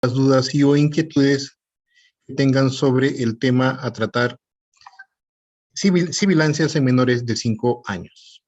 las dudas y o inquietudes que tengan sobre el tema a tratar, sibilancias en menores de 5 años.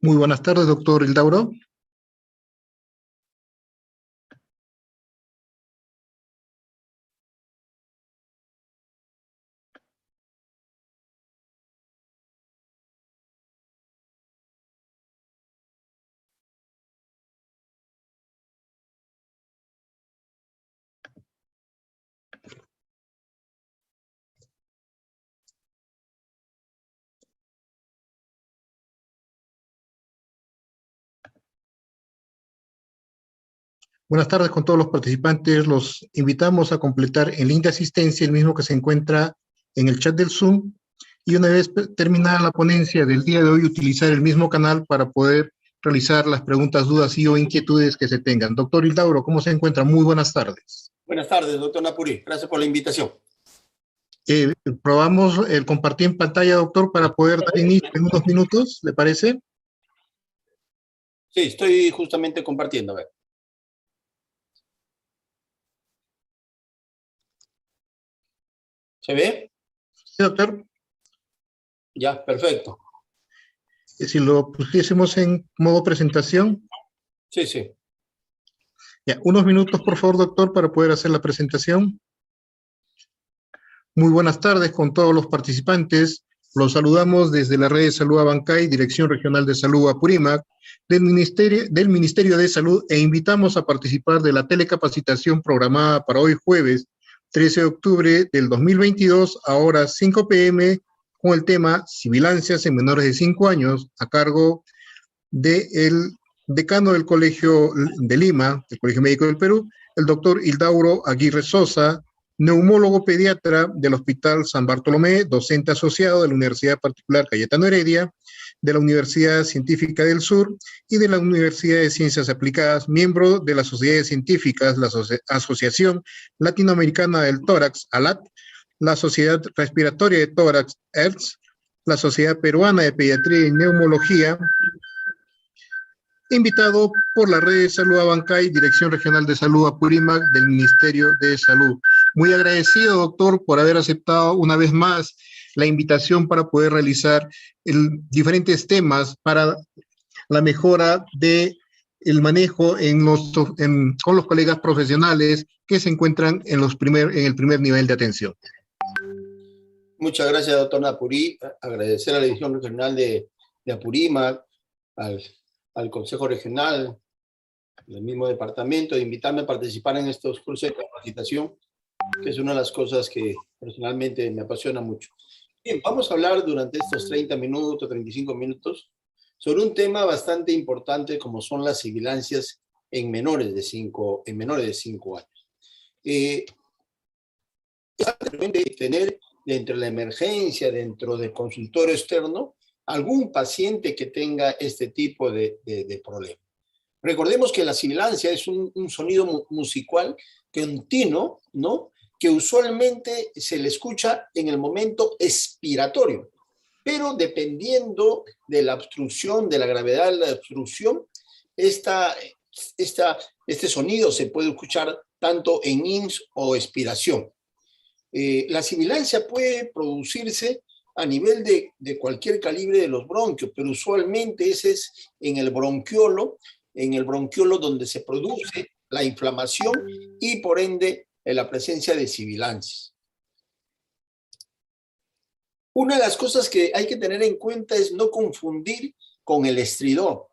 Muy buenas tardes, doctor Hildauro. Buenas tardes con todos los participantes. Los invitamos a completar el link de asistencia, el mismo que se encuentra en el chat del Zoom. Y una vez terminada la ponencia del día de hoy, utilizar el mismo canal para poder realizar las preguntas, dudas y o inquietudes que se tengan. Doctor Hildauro, ¿cómo se encuentra? Muy buenas tardes. Buenas tardes, doctor Napuri. Gracias por la invitación. Probamos el compartir en pantalla, doctor, para poder dar inicio en unos minutos, ¿le parece? Sí, estoy justamente compartiendo. A ver. ¿Se ve? Sí, doctor. Ya, perfecto. Si lo pusiésemos en modo presentación. Sí, sí. Ya, unos minutos, por favor, doctor, para poder hacer la presentación. Muy buenas tardes con todos los participantes Los saludamos desde la red de salud Abancay, Dirección Regional de Salud Apurímac, del Ministerio de Salud, e invitamos a participar de la telecapacitación programada para hoy jueves 13 de octubre del 2022 a horas 5 p.m. con el tema Sibilancias en menores de 5 años, a cargo del decano del Colegio de Lima, del Colegio Médico del Perú, el doctor Hildauro Aguirre Sosa, neumólogo pediatra del Hospital San Bartolomé, docente asociado de la Universidad Particular Cayetano Heredia, de la Universidad Científica del Sur y de la Universidad de Ciencias Aplicadas, miembro de las sociedades científicas, la Asociación Latinoamericana del Tórax, ALAT, la Sociedad Respiratoria de Tórax, ERTS, la Sociedad Peruana de Pediatría y Neumología, invitado por la red de salud Abancay, Dirección Regional de Salud Apurímac del Ministerio de Salud. Muy agradecido, doctor, por haber aceptado una vez más la invitación para poder realizar diferentes temas para la mejora de el manejo con los colegas profesionales que se encuentran en el primer nivel de atención. Muchas gracias, doctor Napurí. Agradecer a la Dirección Regional de Apurímac, al Consejo Regional, del mismo departamento, de invitarme a participar en estos cursos de capacitación, que es una de las cosas que personalmente me apasiona mucho. Bien, vamos a hablar durante estos 30 minutos, 35 minutos, sobre un tema bastante importante como son las sibilancias en menores de 5 años. Es tener dentro de la emergencia, dentro del consultorio externo, algún paciente que tenga este tipo de problema. Recordemos que la sibilancia es un sonido musical continuo, ¿no?, que usualmente se le escucha en el momento expiratorio, pero dependiendo de la obstrucción, de la gravedad de la obstrucción, este sonido se puede escuchar tanto en ins o expiración. La sibilancia puede producirse a nivel de cualquier calibre de los bronquios, pero usualmente ese es en el bronquiolo donde se produce la inflamación y por ende la presencia de sibilancias. Una de las cosas que hay que tener en cuenta es no confundir con el estridor,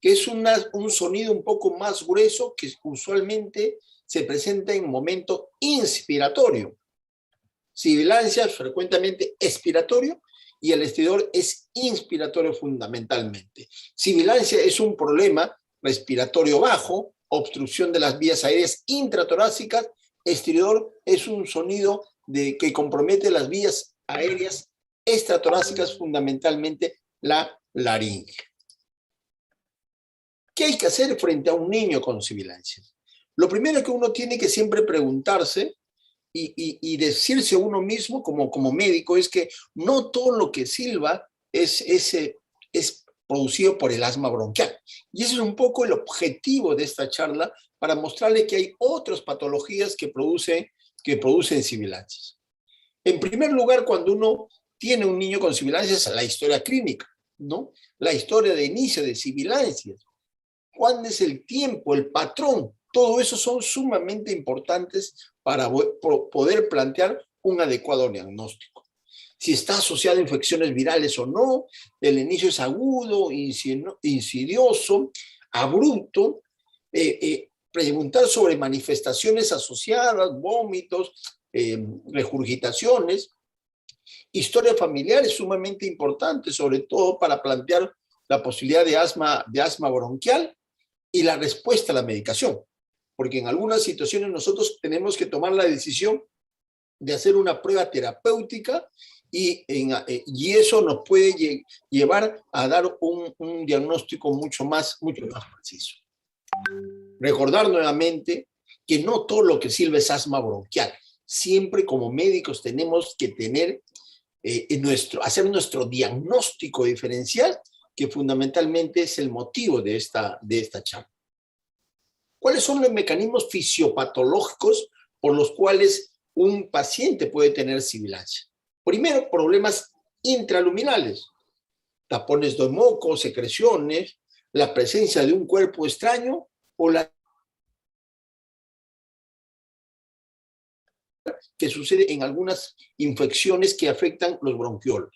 que es un sonido un poco más grueso que usualmente se presenta en momento inspiratorio. Sibilancia es frecuentemente expiratorio y el estridor es inspiratorio fundamentalmente. Sibilancia es un problema respiratorio bajo, obstrucción de las vías aéreas intratorácicas. Estridor es un sonido que compromete las vías aéreas extratorácicas, fundamentalmente la laringe. ¿Qué hay que hacer frente a un niño con sibilancias? Lo primero que uno tiene que siempre preguntarse y decirse a uno mismo como médico es que no todo lo que silba es producido por el asma bronquial. Y ese es un poco el objetivo de esta charla, para mostrarle que hay otras patologías que producen sibilancias. En primer lugar, cuando uno tiene un niño con sibilancias, la historia clínica, ¿no? La historia de inicio de sibilancias. ¿Cuándo es el tiempo, el patrón? Todo eso son sumamente importantes para poder plantear un adecuado diagnóstico. Si está asociado a infecciones virales o no, el inicio es agudo, insidioso, abrupto, preguntar sobre manifestaciones asociadas, vómitos, regurgitaciones. Historia familiar es sumamente importante, sobre todo para plantear la posibilidad de asma bronquial y la respuesta a la medicación, porque en algunas situaciones nosotros tenemos que tomar la decisión de hacer una prueba terapéutica y eso nos puede llevar a dar un diagnóstico mucho más preciso. Recordar nuevamente que no todo lo que silba es asma bronquial. Siempre como médicos tenemos que tener hacer nuestro diagnóstico diferencial, que fundamentalmente es el motivo de esta charla. ¿Cuáles son los mecanismos fisiopatológicos por los cuales un paciente puede tener sibilancia? Primero, problemas intraluminales, tapones de moco, secreciones, la presencia de un cuerpo extraño o la que sucede en algunas infecciones que afectan los bronquiolos.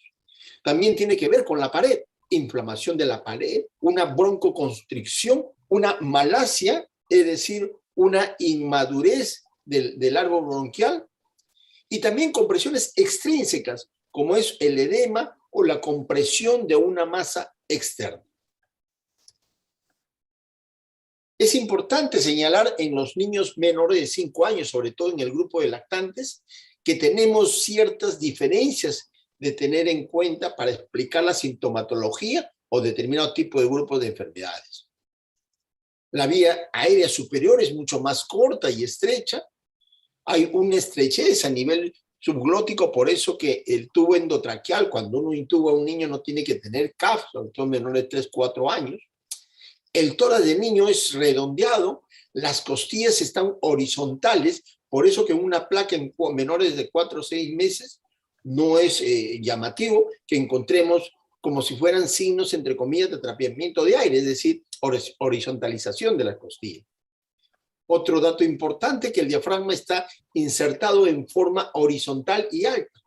También tiene que ver con la pared, inflamación de la pared, una broncoconstricción, una malasia, es decir, una inmadurez del árbol bronquial, y también compresiones extrínsecas, como es el edema o la compresión de una masa externa. Es importante señalar en los niños menores de 5 años, sobre todo en el grupo de lactantes, que tenemos ciertas diferencias de tener en cuenta para explicar la sintomatología o determinado tipo de grupos de enfermedades. La vía aérea superior es mucho más corta y estrecha. Hay una estrechez a nivel subglótico, por eso que el tubo endotraqueal, cuando uno intuba a un niño, no tiene que tener CAF, sobre todo menores de 3, 4 años. El tórax del niño es redondeado, las costillas están horizontales, por eso que una placa en menores de 4 o 6 meses no es llamativo que encontremos como si fueran signos, entre comillas, de atrapamiento de aire, es decir, horizontalización de las costillas. Otro dato importante, que el diafragma está insertado en forma horizontal y alta.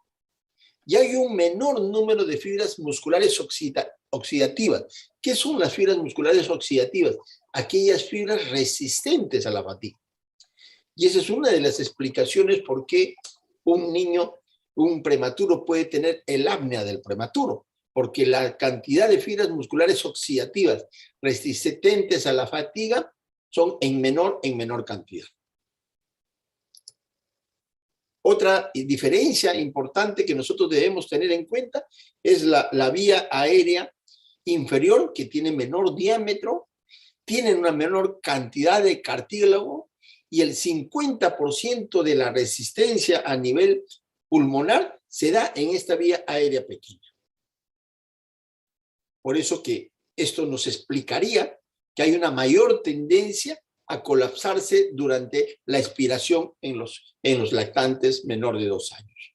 Y hay un menor número de fibras musculares oxidativas. ¿Qué son las fibras musculares oxidativas? Aquellas fibras resistentes a la fatiga. Y esa es una de las explicaciones por qué un niño, un prematuro, puede tener el apnea del prematuro, porque la cantidad de fibras musculares oxidativas resistentes a la fatiga son en menor cantidad. Otra diferencia importante que nosotros debemos tener en cuenta es la vía aérea inferior, que tiene menor diámetro, tiene una menor cantidad de cartílago, y el 50% de la resistencia a nivel pulmonar se da en esta vía aérea pequeña. Por eso que esto nos explicaría que hay una mayor tendencia a colapsarse durante la expiración en los lactantes menor de 2 años.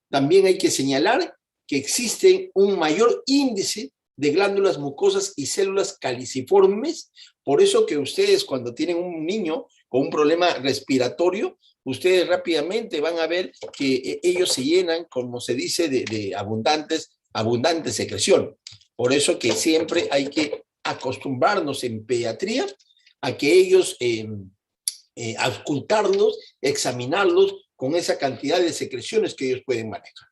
También hay que señalar que existe un mayor índice de glándulas mucosas y células caliciformes, por eso que ustedes, cuando tienen un niño con un problema respiratorio, ustedes rápidamente van a ver que ellos se llenan, como se dice, de abundante secreción. Por eso que siempre hay que acostumbrarnos en pediatría a que ellos auscultarlos, examinarlos con esa cantidad de secreciones que ellos pueden manejar.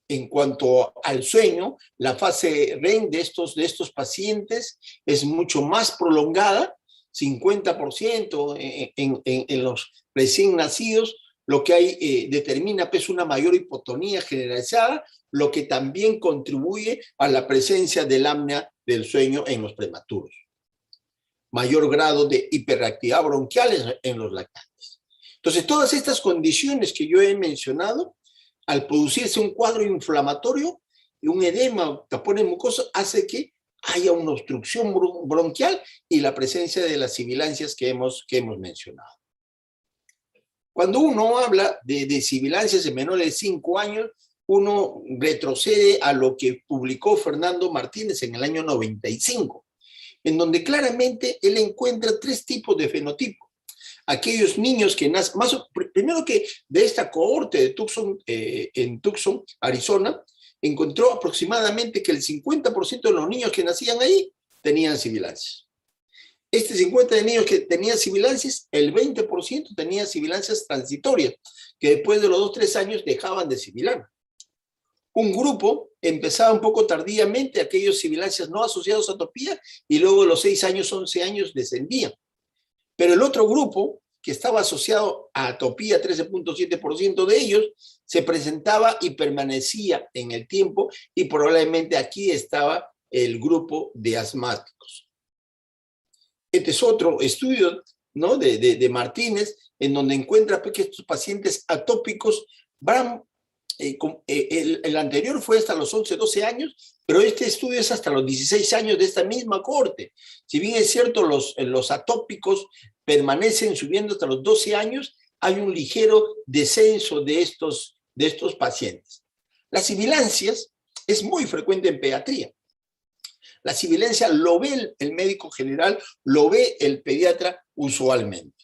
En cuanto al sueño, la fase REM de estos pacientes es mucho más prolongada, 50% en los recién nacidos, lo que hay determina pues una mayor hipotonía generalizada, lo que también contribuye a la presencia del apnea del sueño en los prematuros. Mayor grado de hiperactividad bronquial en los lactantes. Entonces, todas estas condiciones que yo he mencionado, al producirse un cuadro inflamatorio y un edema, tapones mucosos, hace que haya una obstrucción bronquial y la presencia de las sibilancias que hemos mencionado. Cuando uno habla de sibilancias en menores de 5 años, uno retrocede a lo que publicó Fernando Martínez en el año 95, en donde claramente él encuentra 3 tipos de fenotipos. Aquellos niños que nacen, primero que de esta cohorte de Tucson, en Tucson, Arizona, encontró aproximadamente que el 50% de los niños que nacían ahí tenían sibilancias. Este 50% de niños que tenían sibilancias, el 20% tenían sibilancias transitorias, que después de los 2 o 3 años dejaban de sibilar. Un grupo empezaba un poco tardíamente, aquellos sibilancias no asociados a atopía, y luego de los 6 años, 11 años descendían. Pero el otro grupo, que estaba asociado a atopía, 13.7% de ellos, se presentaba y permanecía en el tiempo, y probablemente aquí estaba el grupo de asmáticos. Este es otro estudio, ¿no?, de Martínez, en donde encuentra que estos pacientes atópicos van, el anterior fue hasta los 11, 12 años, pero este estudio es hasta los 16 años de esta misma cohorte. Si bien es cierto, los atópicos permanecen subiendo hasta los 12 años, hay un ligero descenso de estos pacientes. Las sibilancias es muy frecuente en pediatría. La sibilancia lo ve el médico general, lo ve el pediatra usualmente.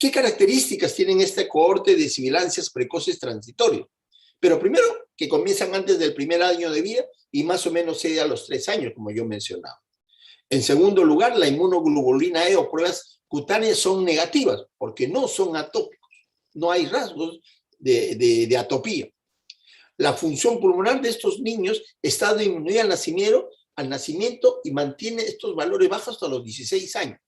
¿Qué características tienen esta cohorte de sibilancias precoces transitorios? Pero primero, que comienzan antes del primer año de vida y más o menos cede a los 3 años, como yo mencionaba. En segundo lugar, la inmunoglobulina E o pruebas cutáneas son negativas, porque no son atópicos, no hay rasgos de atopía. La función pulmonar de estos niños está disminuida al nacimiento y mantiene estos valores bajos hasta los 16 años.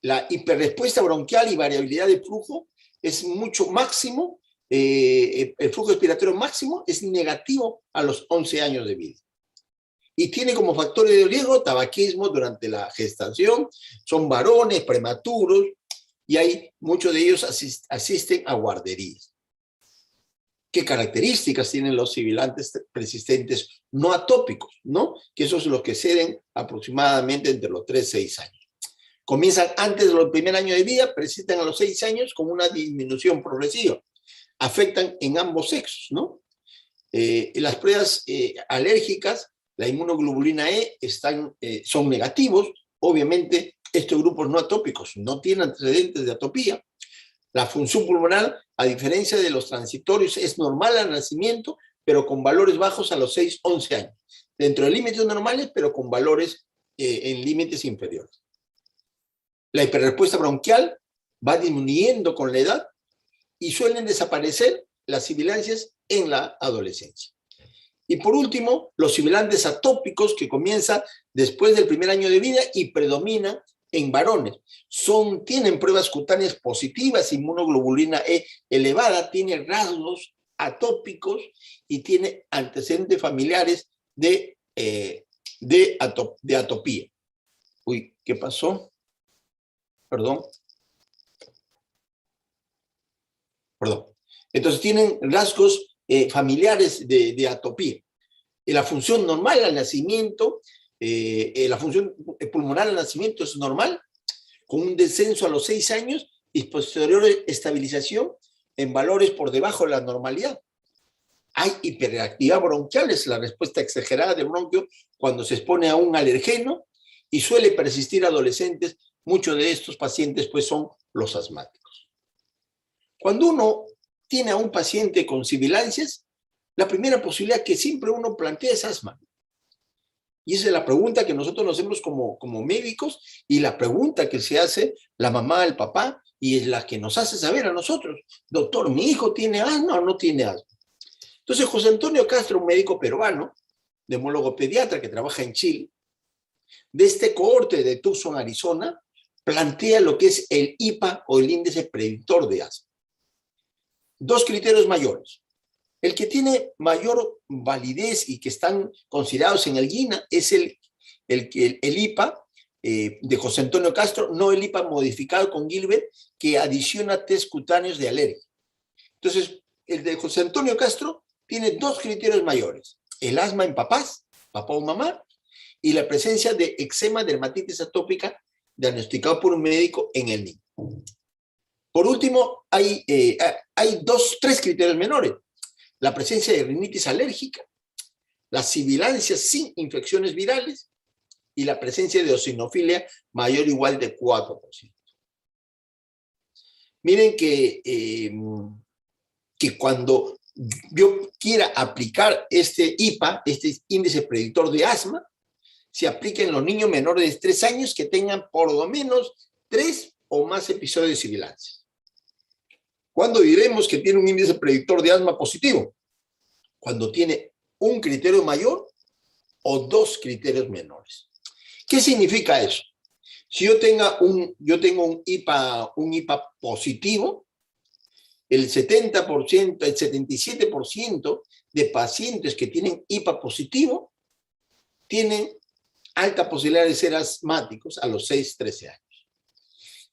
La hiperrespuesta bronquial y variabilidad de flujo es mucho máximo, el flujo respiratorio máximo es negativo a los 11 años de vida. Y tiene como factores de riesgo tabaquismo durante la gestación, son varones prematuros y hay muchos de ellos asisten a guarderías. ¿Qué características tienen los sibilantes persistentes no atópicos, ¿no? Que esos son los que ceden aproximadamente entre los 3 y 6 años. Comienzan antes del primer año de vida, persisten a los 6 años con una disminución progresiva. Afectan en ambos sexos, ¿no? Las pruebas alérgicas, la inmunoglobulina E son negativos. Obviamente, estos grupos no atópicos no tienen antecedentes de atopía. La función pulmonar, a diferencia de los transitorios, es normal al nacimiento, pero con valores bajos a los 6-11 años. Dentro de límites normales, pero con valores en límites inferiores. La hiperrespuesta bronquial va disminuyendo con la edad y suelen desaparecer las sibilancias en la adolescencia. Y por último, los sibilantes atópicos que comienzan después del primer año de vida y predominan en varones. Tienen pruebas cutáneas positivas, inmunoglobulina E elevada, tiene rasgos atópicos y tiene antecedentes familiares de atopía. Uy, ¿qué pasó? Perdón. Entonces tienen rasgos familiares de atopía. La función normal al nacimiento, la función pulmonar al nacimiento es normal, con un descenso a los 6 años y posterior estabilización en valores por debajo de la normalidad. Hay hiperreactividad bronquial, es la respuesta exagerada del bronquio cuando se expone a un alergeno y suele persistir adolescentes. Muchos de estos pacientes pues son los asmáticos. Cuando uno tiene a un paciente con sibilancias, la primera posibilidad que siempre uno plantea es asma. Y esa es la pregunta que nosotros nos hacemos como médicos y la pregunta que se hace la mamá, el papá, y es la que nos hace saber a nosotros, doctor, ¿mi hijo tiene asma o no tiene asma? Entonces, José Antonio Castro, un médico peruano, neumólogo pediatra que trabaja en Chile, de este cohorte de Tucson, Arizona, plantea lo que es el IPA o el índice predictor de asma. 2 criterios mayores. El que tiene mayor validez y que están considerados en el GINA es el IPA de José Antonio Castro, no el IPA modificado con Gilbert, que adiciona test cutáneos de alergia. Entonces, el de José Antonio Castro tiene 2 criterios mayores. El asma en papás, papá o mamá, y la presencia de eczema, dermatitis atópica, diagnosticado por un médico en el niño. Por último, hay 3 criterios menores. La presencia de rinitis alérgica, las sibilancias sin infecciones virales y la presencia de eosinofilia mayor o igual de 4%. Miren que cuando yo quiera aplicar este IPA, este índice predictor de asma, se aplica en los niños menores de 3 años que tengan por lo menos 3 o más episodios de sibilancias. ¿Cuándo diremos que tiene un índice predictor de asma positivo? Cuando tiene un criterio mayor o 2 criterios menores. ¿Qué significa eso? Si yo tengo un IPA positivo, el 70%, el 77% de pacientes que tienen IPA positivo tienen alta posibilidad de ser asmáticos a los 6-13 años.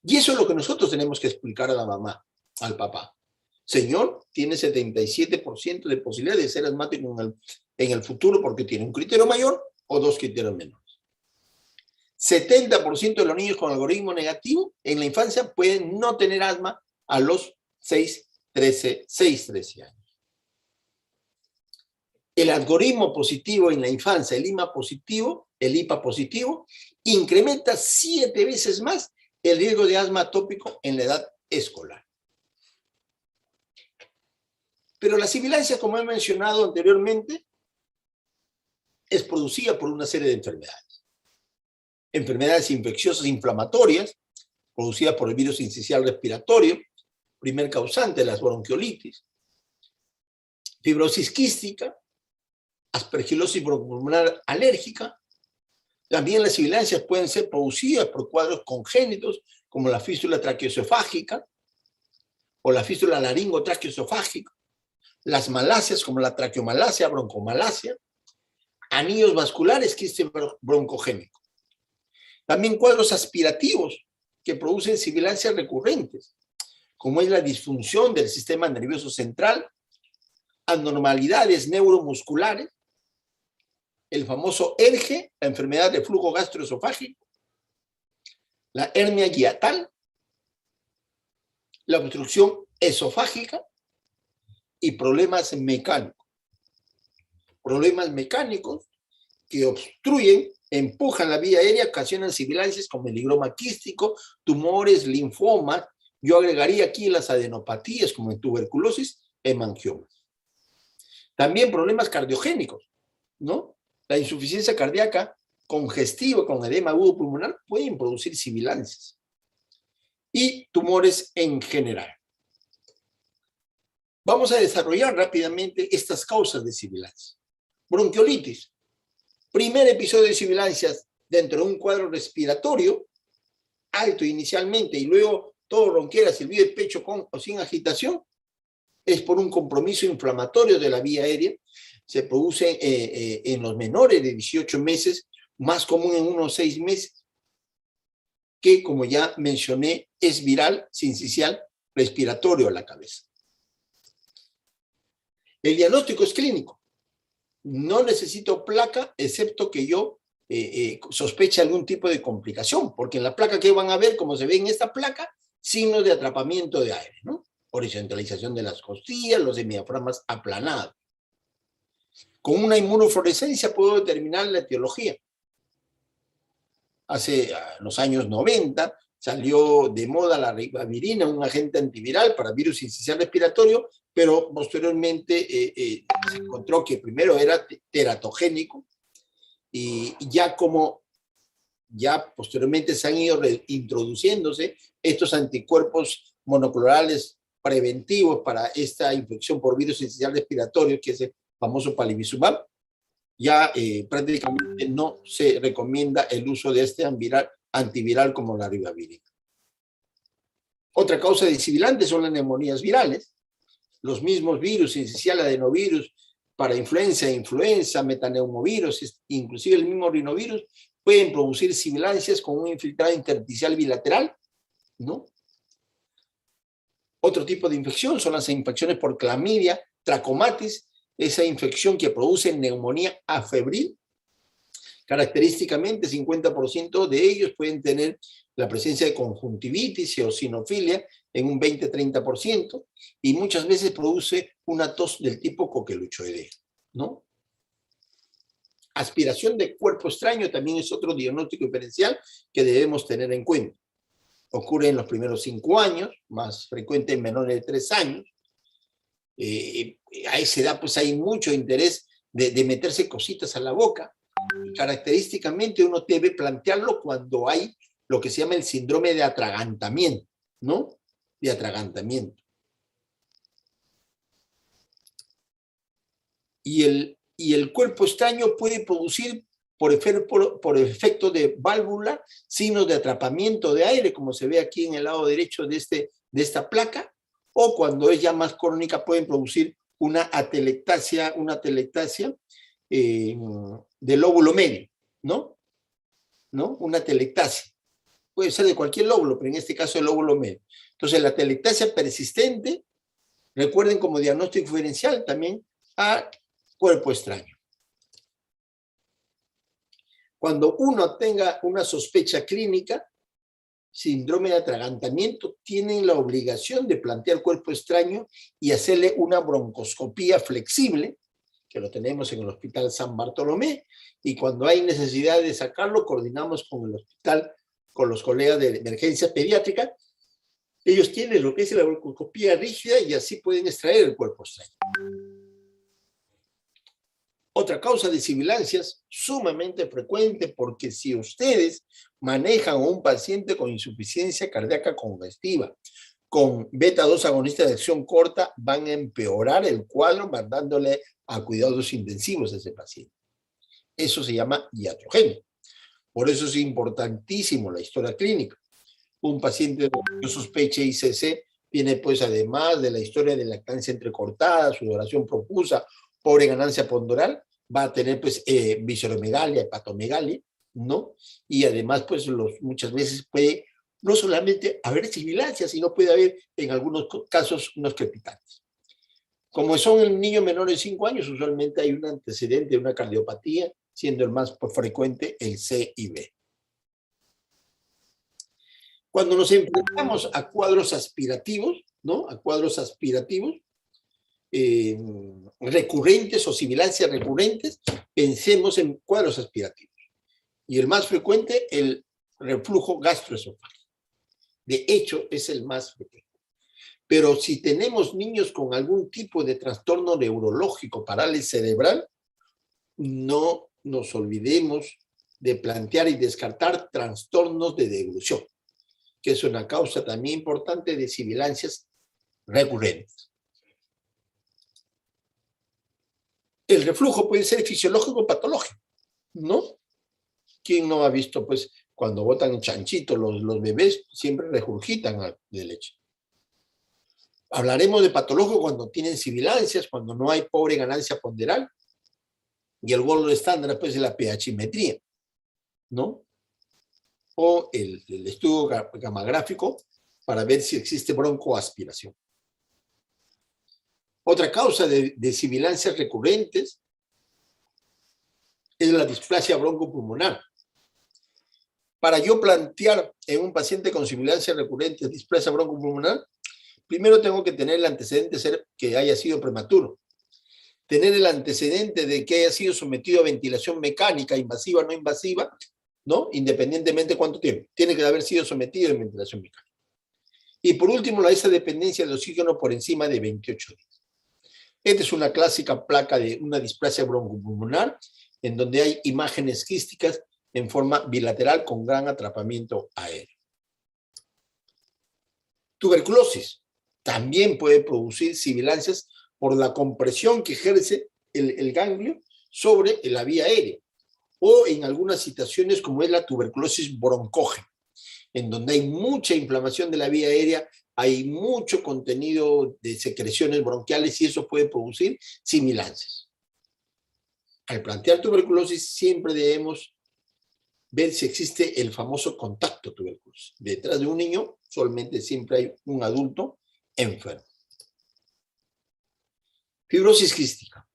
Y eso es lo que nosotros tenemos que explicar a la mamá, al papá. Señor, tiene 77% de posibilidad de ser asmático en el futuro porque tiene un criterio mayor o 2 criterios menores. 70% de los niños con algoritmo negativo en la infancia pueden no tener asma a los 6-13 años. El algoritmo positivo en la infancia, el IPA positivo, incrementa 7 veces más el riesgo de asma atópico en la edad escolar. Pero la sibilancia, como he mencionado anteriormente, es producida por una serie de enfermedades. Enfermedades infecciosas inflamatorias, producidas por el virus sincicial respiratorio, primer causante de las bronquiolitis, fibrosis quística, aspergilosis bronquiopulmonar alérgica. También las sibilancias pueden ser producidas por cuadros congénitos, como la fístula traqueoesofágica o la fístula laringotraqueoesofágica, las malasias, como la traqueomalacia, broncomalacia, anillos vasculares, quiste broncogénico. También cuadros aspirativos que producen sibilancias recurrentes, como es la disfunción del sistema nervioso central, anormalidades neuromusculares, el famoso ERGE, la enfermedad de flujo gastroesofágico, la hernia hiatal, la obstrucción esofágica y problemas mecánicos. Problemas mecánicos que obstruyen, empujan la vía aérea, ocasionan sibilancias como el higroma quístico, tumores, linfomas. Yo agregaría aquí las adenopatías como en tuberculosis, hemangiomas. También problemas cardiogénicos, ¿no? La insuficiencia cardíaca congestiva con edema agudo pulmonar pueden producir sibilancias. Y tumores en general. Vamos a desarrollar rápidamente estas causas de sibilancia. Bronquiolitis. Primer episodio de sibilancias dentro de un cuadro respiratorio alto inicialmente y luego todo ronquera, silbido de pecho con o sin agitación, es por un compromiso inflamatorio de la vía aérea. Se produce en los menores de 18 meses, más común en unos 6 meses, que como ya mencioné, es viral, sincicial, respiratorio a la cabeza. El diagnóstico es clínico. No necesito placa, excepto que yo sospeche algún tipo de complicación, porque en la placa que van a ver, como se ve en esta placa, signos de atrapamiento de aire, ¿no? Horizontalización de las costillas, los semidiafragmas aplanados. Con una inmunofluorescencia puedo determinar la etiología. Hace los años 90 salió de moda la ribavirina, un agente antiviral para virus sincicial respiratorio, pero posteriormente se encontró que primero era teratogénico y ya posteriormente se han ido introduciéndose estos anticuerpos monoclonales preventivos para esta infección por virus sincicial respiratorio, que es el famoso palivizumab. Ya prácticamente no se recomienda el uso de este antiviral como la ribavirina. Otra causa de sibilantes son las neumonías virales. Los mismos virus, sincicial adenovirus, para influenza, metaneumovirus, inclusive el mismo rinovirus, pueden producir sibilancias con un infiltrado intersticial bilateral, ¿no? Otro tipo de infección son las infecciones por clamidia, trachomatis, esa infección que produce neumonía afebril. Característicamente, 50% de ellos pueden tener la presencia de conjuntivitis y eosinofilia en un 20-30%, y muchas veces produce una tos del tipo coqueluchoidea, ¿no? Aspiración de cuerpo extraño también es otro diagnóstico diferencial que debemos tener en cuenta. Ocurre en los primeros 5 años, más frecuente en menores de 3 años. A esa edad pues hay mucho interés de meterse cositas a la boca. Característicamente uno debe plantearlo cuando hay lo que se llama el síndrome de atragantamiento, ¿no? De atragantamiento. Y el cuerpo extraño puede producir por efecto de válvula signos de atrapamiento de aire, como se ve aquí en el lado derecho de esta placa, o cuando es ya más crónica pueden producir una atelectasia del lóbulo medio, ¿no? Una atelectasia. Puede ser de cualquier lóbulo, pero en este caso el lóbulo medio. Entonces la atelectasia persistente, recuerden como diagnóstico diferencial también a cuerpo extraño. Cuando uno tenga una sospecha clínica, síndrome de atragantamiento, tienen la obligación de plantear cuerpo extraño y hacerle una broncoscopía flexible, que lo tenemos en el Hospital San Bartolomé, y cuando hay necesidad de sacarlo, coordinamos con el Hospital con los colegas de emergencia pediátrica, ellos tienen lo que es la broncoscopía rígida y así pueden extraer el cuerpo extraño. Otra causa de sibilancias sumamente frecuente, porque si ustedes manejan a un paciente con insuficiencia cardíaca congestiva, con beta-2 agonista de acción corta, van a empeorar el cuadro mandándole a cuidados intensivos a ese paciente. Eso se llama iatrogenia. Por eso es importantísimo la historia clínica. Un paciente que sospeche ICC tiene, pues, además de la historia de lactancia entrecortada, sudoración profusa, pobre ganancia ponderal, va a tener, pues, visceromegalia, hepatomegalia, ¿no? Y además, pues, muchas veces puede no solamente haber sibilancias, sino puede haber, en algunos casos, unos crepitantes. Como son el niño menor de 5 años, usualmente hay un antecedente de una cardiopatía, siendo el más frecuente el C y B. Cuando nos enfrentamos a cuadros aspirativos, ¿no? A cuadros aspirativos, recurrentes o sibilancias recurrentes, pensemos en cuadros aspirativos. Y el más frecuente, el reflujo gastroesofágico. De hecho, es el más frecuente. Pero si tenemos niños con algún tipo de trastorno neurológico, parálisis cerebral, no nos olvidemos de plantear y descartar trastornos de deglución, que es una causa también importante de sibilancias recurrentes. El reflujo puede ser fisiológico o patológico, ¿no? ¿Quién no ha visto, pues, cuando botan chanchito los bebés, siempre regurgitan de leche? Hablaremos de patológico cuando tienen sibilancias, cuando no hay pobre ganancia ponderal, y el gold estándar, pues, es la pHimetría, ¿no? O el estudio gamagráfico para ver si existe broncoaspiración. Otra causa de sibilancias recurrentes es la displasia broncopulmonar. Para yo plantear en un paciente con sibilancias recurrentes displasia broncopulmonar, primero tengo que tener el antecedente de ser que haya sido prematuro, tener el antecedente de que haya sido sometido a ventilación mecánica, invasiva o no invasiva, ¿no? Independientemente de cuánto tiempo. Tiene que haber sido sometido a ventilación mecánica. Y por último, esa dependencia de oxígeno por encima de 28 días. Esta es una clásica placa de una displasia broncopulmonar, en donde hay imágenes quísticas en forma bilateral con gran atrapamiento aéreo. Tuberculosis también puede producir sibilancias por la compresión que ejerce el ganglio sobre la vía aérea, o en algunas situaciones como es la tuberculosis broncógena, en donde hay mucha inflamación de la vía aérea, hay mucho contenido de secreciones bronquiales y eso puede producir sibilancias. Al plantear tuberculosis siempre debemos ver si existe el famoso contacto tuberculosis. Detrás de un niño solamente siempre hay un adulto enfermo. Fibrosis quística.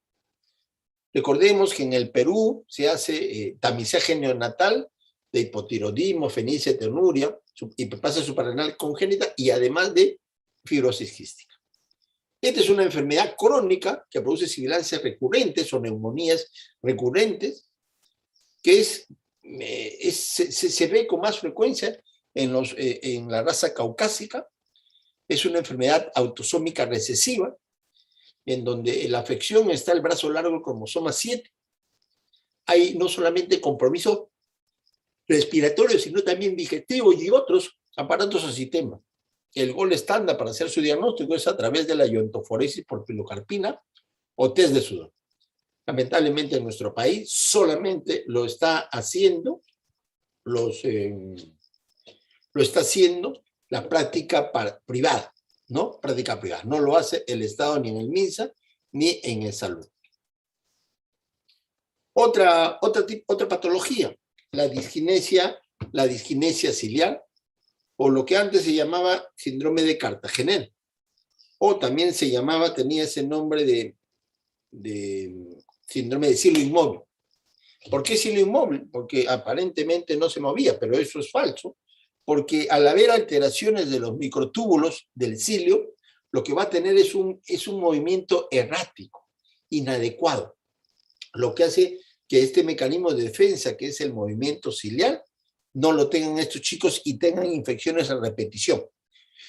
Recordemos que en el Perú se hace tamizaje neonatal de hipotiroidismo, fenicia, ternuria, hiperplasia suprarrenal congénita y además de fibrosis quística. Esta es una enfermedad crónica que produce sibilancias recurrentes o neumonías recurrentes, que se ve con más frecuencia en la raza caucásica. Es una enfermedad autosómica recesiva, en donde la afección está el brazo largo del cromosoma 7. Hay no solamente compromiso respiratorio, sino también digestivo y otros aparatos o sistemas. El gol estándar para hacer su diagnóstico es a través de la iontoforesis por pilocarpina o test de sudor. Lamentablemente en nuestro país solamente lo está haciendo la práctica privada, ¿no? Práctica privada. No lo hace el Estado ni en el MINSA ni en el Salud. Otra patología, la disquinesia ciliar, o lo que antes se llamaba síndrome de Cartagena, o también tenía ese nombre de síndrome de cilo inmóvil. ¿Por qué cilo inmóvil? Porque aparentemente no se movía, pero eso es falso, porque al haber alteraciones de los microtúbulos del cilio, lo que va a tener es un movimiento errático, inadecuado, lo que hace que este mecanismo de defensa, que es el movimiento ciliar, no lo tengan estos chicos y tengan infecciones a repetición.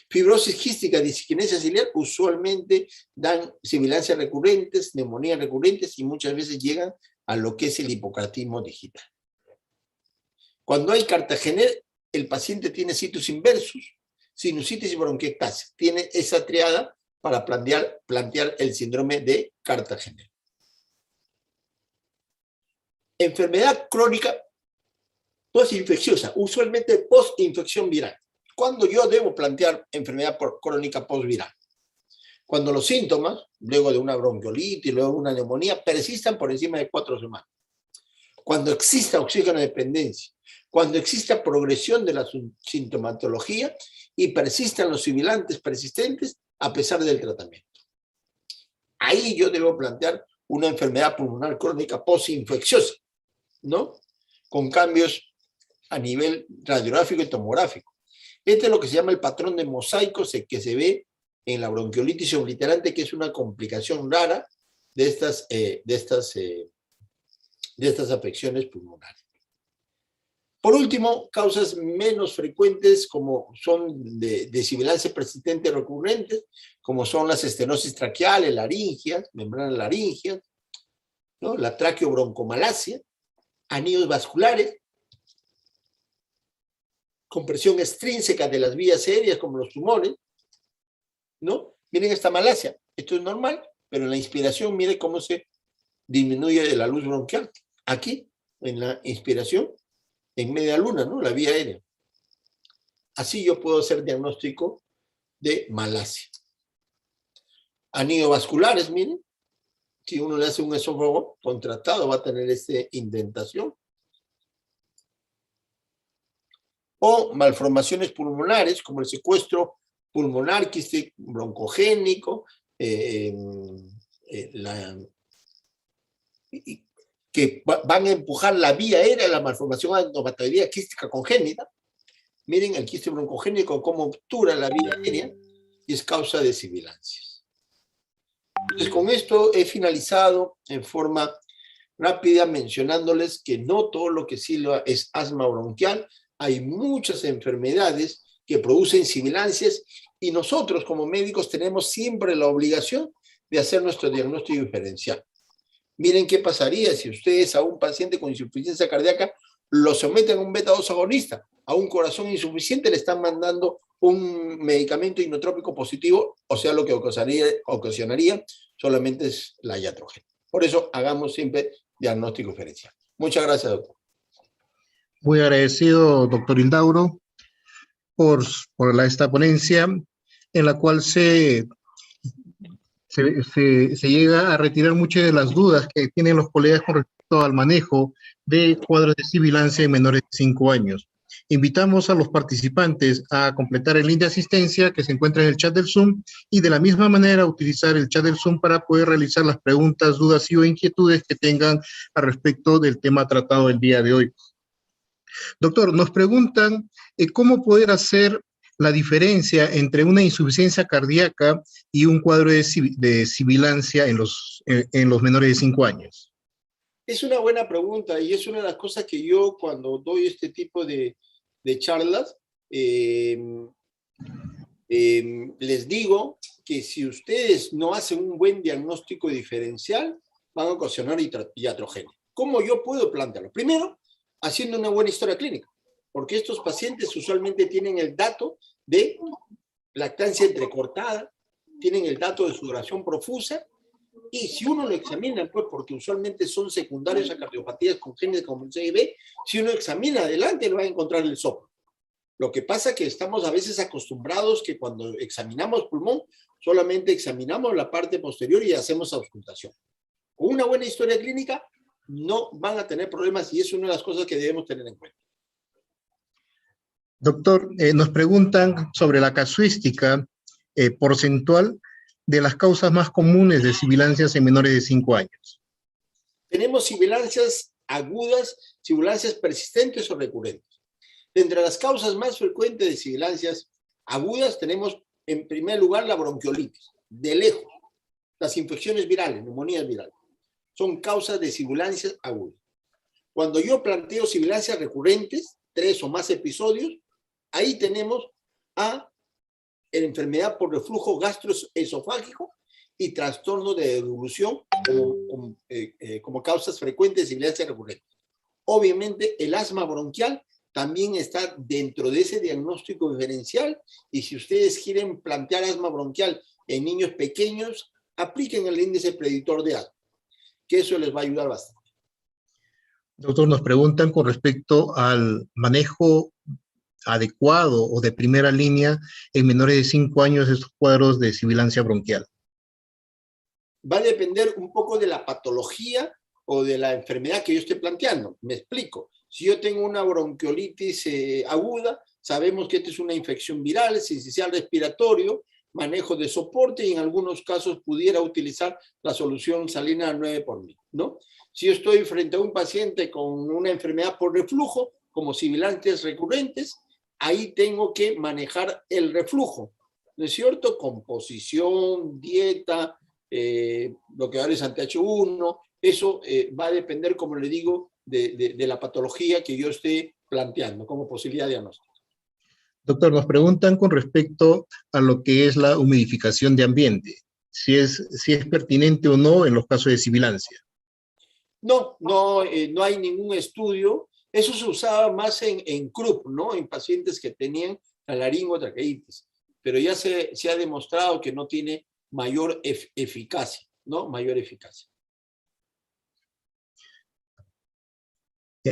Fibrosis quística, disquinesia ciliar, usualmente dan sibilancias recurrentes, neumonías recurrentes y muchas veces llegan a lo que es el hipocardismo digital. Cuando hay Cartagener, el paciente tiene situs inversus, sinusitis y bronquiectasis. Tiene esa triada para plantear el síndrome de Cartagener. Enfermedad crónica postinfecciosa, usualmente postinfección viral. ¿Cuándo yo debo plantear enfermedad crónica postviral? Cuando los síntomas, luego de una bronquiolitis, luego de una neumonía, persistan por encima de 4 semanas. Cuando exista oxígeno dependencia, cuando exista progresión de la sintomatología y persistan los sibilantes persistentes a pesar del tratamiento. Ahí yo debo plantear una enfermedad pulmonar crónica postinfecciosa, ¿no? Con cambios a nivel radiográfico y tomográfico. Este es lo que se llama el patrón de mosaico que se ve en la bronquiolitis obliterante, que es una complicación rara de estas afecciones pulmonares. Por último, causas menos frecuentes como son de sibilancia persistente recurrentes, como son las estenosis traqueales, laringias, membranas laringias, ¿no? La traqueobroncomalacia, anillos vasculares, compresión extrínseca de las vías aéreas como los pulmones, ¿no? Miren esta malacia, esto es normal, pero en la inspiración, miren cómo se disminuye la luz bronquial. Aquí, en la inspiración, en media luna, ¿no? La vía aérea. Así yo puedo hacer diagnóstico de malacia. Anillos vasculares, miren, si uno le hace un esófago contractado va a tener esta indentación. O malformaciones pulmonares, como el secuestro pulmonar, quiste broncogénico, que van a empujar la vía aérea, la malformación adenomatoidea quística congénita. Miren el quiste broncogénico cómo obtura la vía aérea y es causa de sibilancias. Entonces, con esto he finalizado en forma rápida mencionándoles que no todo lo que silba es asma bronquial. Hay muchas enfermedades que producen sibilancias y nosotros como médicos tenemos siempre la obligación de hacer nuestro diagnóstico diferencial. Miren qué pasaría si ustedes a un paciente con insuficiencia cardíaca lo someten a un beta-2 agonista, a un corazón insuficiente le están mandando un medicamento inotrópico positivo, o sea, lo que ocasionaría solamente es la iatrogenia. Por eso hagamos siempre diagnóstico diferencial. Muchas gracias, doctor. Muy agradecido, doctor Indauro, por esta ponencia en la cual se llega a retirar muchas de las dudas que tienen los colegas con respecto al manejo de cuadros de sibilancia en menores de 5 años. Invitamos a los participantes a completar el link de asistencia que se encuentra en el chat del Zoom y de la misma manera utilizar el chat del Zoom para poder realizar las preguntas, dudas y o inquietudes que tengan al respecto del tema tratado el día de hoy. Doctor, nos preguntan cómo poder hacer la diferencia entre una insuficiencia cardíaca y un cuadro de sibilancia en los menores de 5 años. Es una buena pregunta y es una de las cosas que yo cuando doy este tipo de charlas les digo que si ustedes no hacen un buen diagnóstico diferencial van a ocasionar iatrogenia. ¿Cómo yo puedo plantearlo? Primero, haciendo una buena historia clínica, porque estos pacientes usualmente tienen el dato de lactancia entrecortada, tienen el dato de sudoración profusa, y si uno lo examina, pues porque usualmente son secundarios a cardiopatías congénitas como el CIB, si uno examina adelante le va a encontrar el soplo. Lo que pasa es que estamos a veces acostumbrados que cuando examinamos pulmón, solamente examinamos la parte posterior y hacemos auscultación. Con una buena historia clínica, no van a tener problemas y es una de las cosas que debemos tener en cuenta. Doctor, nos preguntan sobre la casuística porcentual de las causas más comunes de sibilancias en menores de 5 años. Tenemos sibilancias agudas, sibilancias persistentes o recurrentes. Entre las causas más frecuentes de sibilancias agudas tenemos en primer lugar la bronquiolitis, de lejos, las infecciones virales, neumonías virales. Son causas de sibilancias agudas. Cuando yo planteo sibilancias recurrentes, 3 o más episodios, ahí tenemos a la enfermedad por reflujo gastroesofágico y trastorno de devolución como causas frecuentes de sibilancia recurrente. Obviamente, el asma bronquial también está dentro de ese diagnóstico diferencial, y si ustedes quieren plantear asma bronquial en niños pequeños, apliquen el índice predictor de asma, que eso les va a ayudar bastante. Doctor, nos preguntan con respecto al manejo adecuado o de primera línea en menores de 5 años de estos cuadros de sibilancia bronquial. Va a depender un poco de la patología o de la enfermedad que yo esté planteando. Me explico. Si yo tengo una bronquiolitis aguda, sabemos que esta es una infección viral, sincicial respiratorio, manejo de soporte, y en algunos casos pudiera utilizar la solución salina 9 por 1000, ¿no? Si yo estoy frente a un paciente con una enfermedad por reflujo, como sibilancias recurrentes, ahí tengo que manejar el reflujo, ¿no es cierto? Composición, dieta, bloqueadores anti-H1, eso va a depender, como le digo, de la patología que yo esté planteando como posibilidad de diagnóstico. Doctor, nos preguntan con respecto a lo que es la humidificación de ambiente, si es pertinente o no en los casos de sibilancia. No hay ningún estudio. Eso se usaba más en CRUP, ¿no? En pacientes que tenían la laringotraqueitis, pero ya se ha demostrado que no tiene mayor eficacia, ¿no? Mayor eficacia.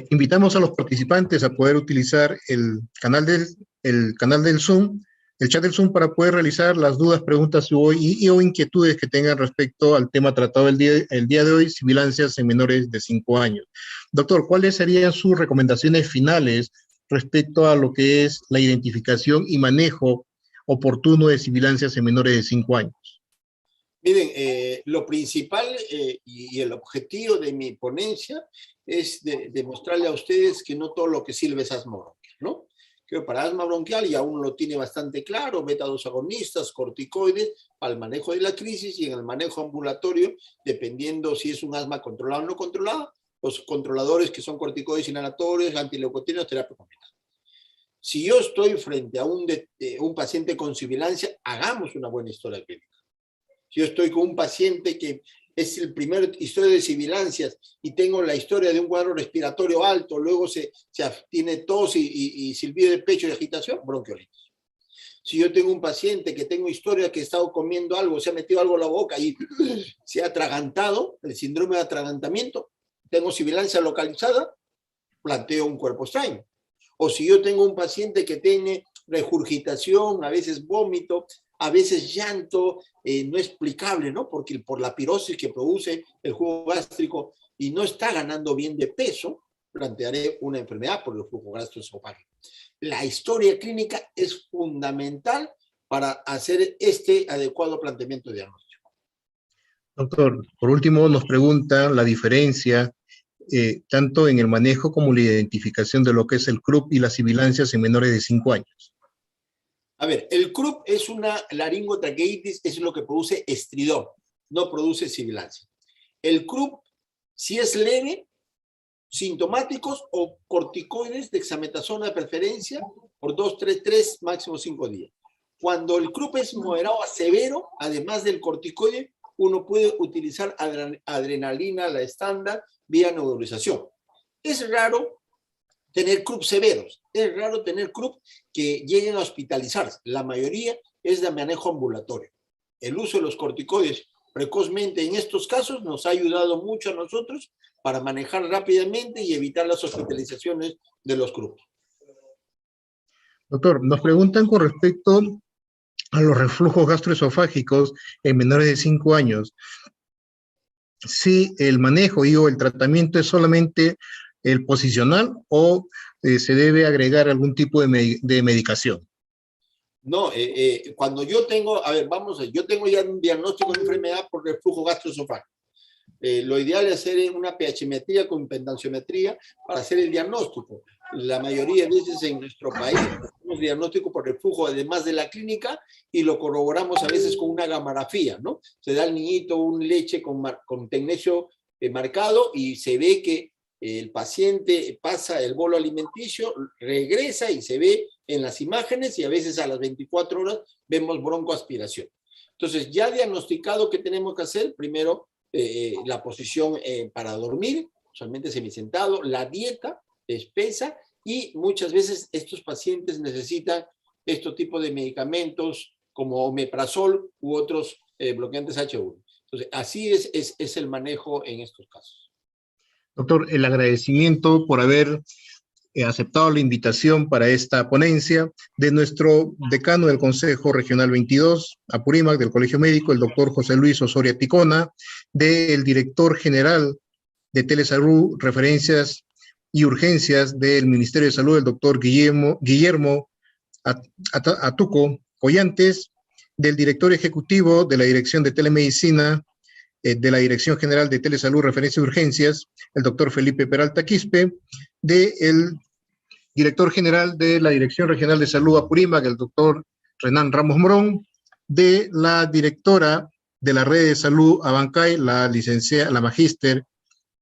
Invitamos a los participantes a poder utilizar el canal del Zoom, el chat del Zoom, para poder realizar las dudas, preguntas o inquietudes que tengan respecto al tema tratado el día de hoy, sibilancias en menores de 5 años. Doctor, ¿cuáles serían sus recomendaciones finales respecto a lo que es la identificación y manejo oportuno de sibilancias en menores de 5 años? Miren, lo principal y el objetivo de mi ponencia es demostrarle a ustedes que no todo lo que sirve es asma bronquial, ¿no? Que para asma bronquial ya uno lo tiene bastante claro: beta-2 agonistas, corticoides, para el manejo de la crisis, y en el manejo ambulatorio, dependiendo si es un asma controlado o no controlado, los controladores, que son corticoides inhalatorios, antileucotrienos, terapia combinada. Si yo estoy frente a un paciente con sibilancia, hagamos una buena historia clínica. Si yo estoy con un paciente que es el primer historia de sibilancias y tengo la historia de un cuadro respiratorio alto, luego tiene tos y silbido de pecho y agitación, bronquiolitis. Si yo tengo un paciente que tengo historia que ha estado comiendo algo, se ha metido algo en la boca y se ha atragantado, el síndrome de atragantamiento, tengo sibilancia localizada, planteo un cuerpo extraño. O si yo tengo un paciente que tiene regurgitación, a veces vómito, a veces llanto no explicable, ¿no? Porque por la pirosis que produce el jugo gástrico y no está ganando bien de peso, plantearé una enfermedad por el flujo gastroesofágico. La historia clínica es fundamental para hacer este adecuado planteamiento de diagnóstico. Doctor, por último nos pregunta la diferencia tanto en el manejo como la identificación de lo que es el CRUP y las sibilancias en menores de 5 años. A ver, el CRUP es una laringotraqueitis, es lo que produce estridor, no produce sibilancia. El CRUP, si es leve, sintomáticos o corticoides, dexametasona de preferencia, por 2, 3, máximo 5 días. Cuando el CRUP es moderado a severo, además del corticoide, uno puede utilizar adrenalina, la estándar, vía nebulización. Es raro tener CRUP severos, es raro tener CRUP que lleguen a hospitalizarse. La mayoría es de manejo ambulatorio. El uso de los corticoides precozmente en estos casos nos ha ayudado mucho a nosotros para manejar rápidamente y evitar las hospitalizaciones de los CRUP. Doctor, nos preguntan con respecto a los reflujos gastroesofágicos en menores de 5 años. Si el manejo o el tratamiento es solamente el posicional o se debe agregar algún tipo de medicación. No, cuando yo tengo, yo tengo ya un diagnóstico de enfermedad por reflujo gastroesofágico. Lo ideal es hacer una pHmetría con impedanciometría para hacer el diagnóstico. La mayoría de veces en nuestro país hacemos diagnóstico por reflujo además de la clínica y lo corroboramos a veces con una gamografía, ¿no? Se da al niñito un leche con tecnecio marcado y se ve que el paciente pasa el bolo alimenticio, regresa y se ve en las imágenes, y a veces a las 24 horas vemos broncoaspiración. Entonces, ya diagnosticado, ¿qué tenemos que hacer? Primero, la posición para dormir, usualmente semisentado, la dieta espesa, y muchas veces estos pacientes necesitan estos tipos de medicamentos como omeprazol u otros bloqueantes H1. Entonces, así es el manejo en estos casos. Doctor, el agradecimiento por haber aceptado la invitación para esta ponencia de nuestro decano del Consejo Regional 22, Apurímac, del Colegio Médico, el doctor José Luis Osoria Ticona, del director general de Telesalud, Referencias y Urgencias del Ministerio de Salud, el doctor Guillermo Atuco Collantes, del director ejecutivo de la Dirección de Telemedicina, de la Dirección General de Telesalud, Referencias y Urgencias, el doctor Felipe Peralta Quispe, del director general de la Dirección Regional de Salud Apurímac, el doctor Renan Ramos Morón, de la directora de la Red de Salud Abancay, la magíster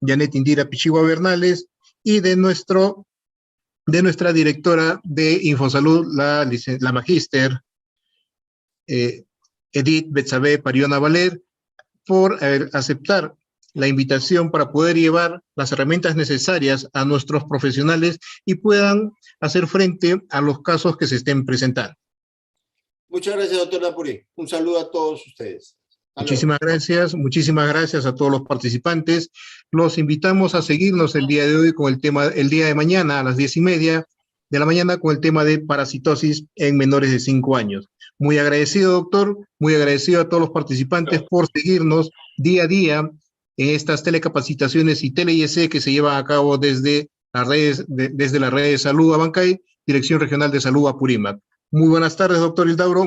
Janet Indira Pichigua Bernales, y de nuestra directora de Infosalud, la magíster Edith Betsabe Pariona Valer, por aceptar la invitación para poder llevar las herramientas necesarias a nuestros profesionales y puedan hacer frente a los casos que se estén presentando. Muchas gracias, doctor Napurí. Un saludo a todos ustedes. Muchísimas gracias a todos los participantes. Los invitamos a seguirnos el día de hoy con el día de mañana a las 10:30 de la mañana con el tema de parasitosis en menores de 5 años. Muy agradecido, doctor, muy agradecido a todos los participantes por seguirnos día a día en estas telecapacitaciones y tele-IEC que se llevan a cabo desde la red de salud Abancay, Dirección Regional de Salud Apurímac. Muy buenas tardes, doctor Hildauro.